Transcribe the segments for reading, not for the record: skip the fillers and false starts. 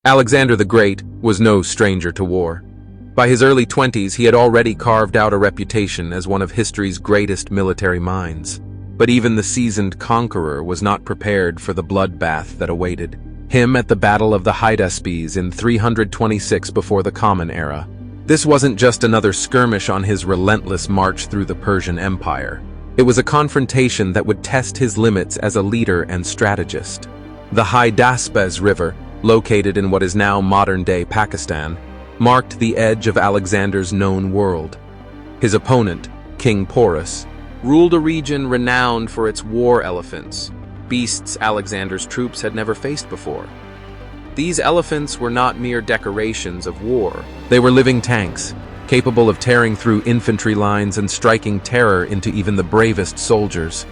Alexander the Great was no stranger to war. By his early 20s, he had already carved out a reputation as one of history's greatest military minds. But even the seasoned conqueror was not prepared for the bloodbath that awaited him at the Battle of the Hydaspes in 326 before the Common Era. This wasn't just another skirmish on his relentless march through the Persian Empire. It was a confrontation that would test his limits as a leader and strategist. The Hydaspes River, located in what is now modern-day Pakistan, marked the edge of Alexander's known world. His opponent, King Porus, ruled a region renowned for its war elephants, beasts Alexander's troops had never faced before. These elephants were not mere decorations of war. They were living tanks, capable of tearing through infantry lines and striking terror into even the bravest soldiers.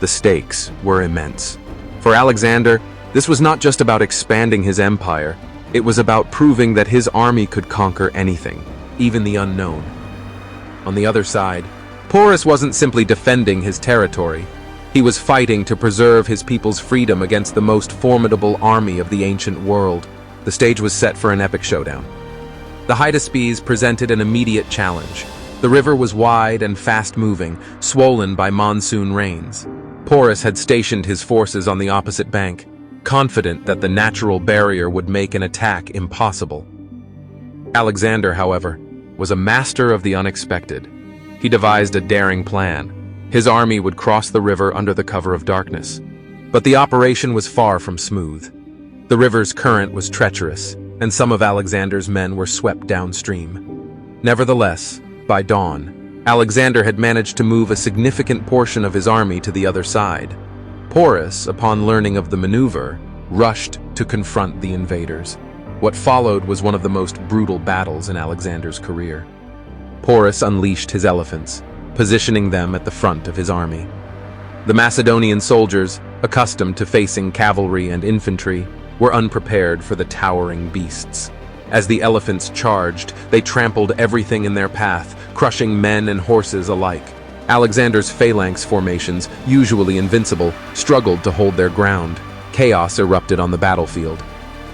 The stakes were immense. For Alexander, this was not just about expanding his empire, it was about proving that his army could conquer anything, even the unknown. On the other side, Porus wasn't simply defending his territory. He was fighting to preserve his people's freedom against the most formidable army of the ancient world. The stage was set for an epic showdown. The Hydaspes presented an immediate challenge. The river was wide and fast-moving, swollen by monsoon rains. Porus had stationed his forces on the opposite bank, confident that the natural barrier would make an attack impossible. Alexander, however, was a master of the unexpected. He devised a daring plan. His army would cross the river under the cover of darkness. But the operation was far from smooth. The river's current was treacherous, and some of Alexander's men were swept downstream. Nevertheless, by dawn, Alexander had managed to move a significant portion of his army to the other side. Porus, upon learning of the maneuver, rushed to confront the invaders. What followed was one of the most brutal battles in Alexander's career. Porus unleashed his elephants, positioning them at the front of his army. The Macedonian soldiers, accustomed to facing cavalry and infantry, were unprepared for the towering beasts. As the elephants charged, they trampled everything in their path, crushing men and horses alike. Alexander's phalanx formations, usually invincible, struggled to hold their ground. Chaos erupted on the battlefield.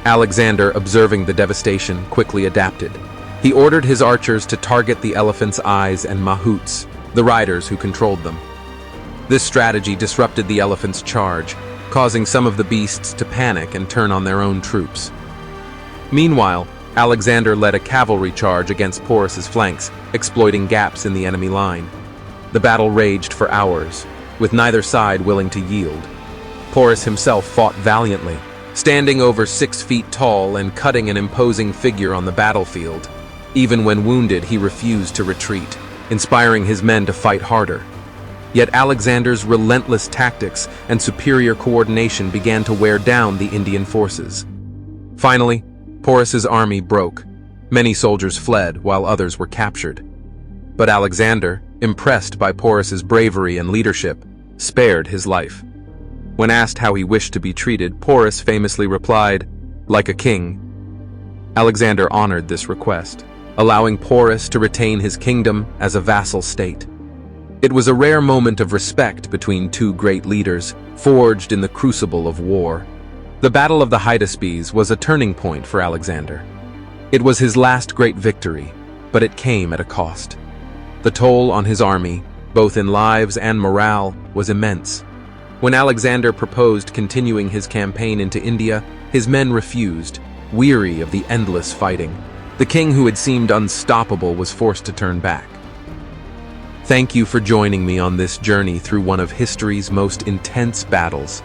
Alexander, observing the devastation, quickly adapted. He ordered his archers to target the elephants' eyes and mahouts, the riders who controlled them. This strategy disrupted the elephants' charge, causing some of the beasts to panic and turn on their own troops. Meanwhile, Alexander led a cavalry charge against Porus's flanks, exploiting gaps in the enemy line. The battle raged for hours, with neither side willing to yield. Porus himself fought valiantly, standing over 6 feet tall and cutting an imposing figure on the battlefield. Even when wounded, he refused to retreat, inspiring his men to fight harder. Yet Alexander's relentless tactics and superior coordination began to wear down the Indian forces. Finally, Porus's army broke. Many soldiers fled, while others were captured. But Alexander, impressed by Porus's bravery and leadership, spared his life. When asked how he wished to be treated, Porus famously replied, "Like a king." Alexander honored this request, allowing Porus to retain his kingdom as a vassal state. It was a rare moment of respect between two great leaders, forged in the crucible of war. The Battle of the Hydaspes was a turning point for Alexander. It was his last great victory, but it came at a cost. The toll on his army, both in lives and morale, was immense. When Alexander proposed continuing his campaign into India, his men refused, weary of the endless fighting. The king who had seemed unstoppable was forced to turn back. Thank you for joining me on this journey through one of history's most intense battles.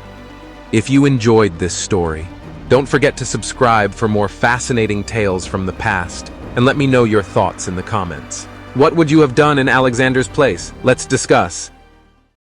If you enjoyed this story, don't forget to subscribe for more fascinating tales from the past, and let me know your thoughts in the comments. What would you have done in Alexander's place? Let's discuss.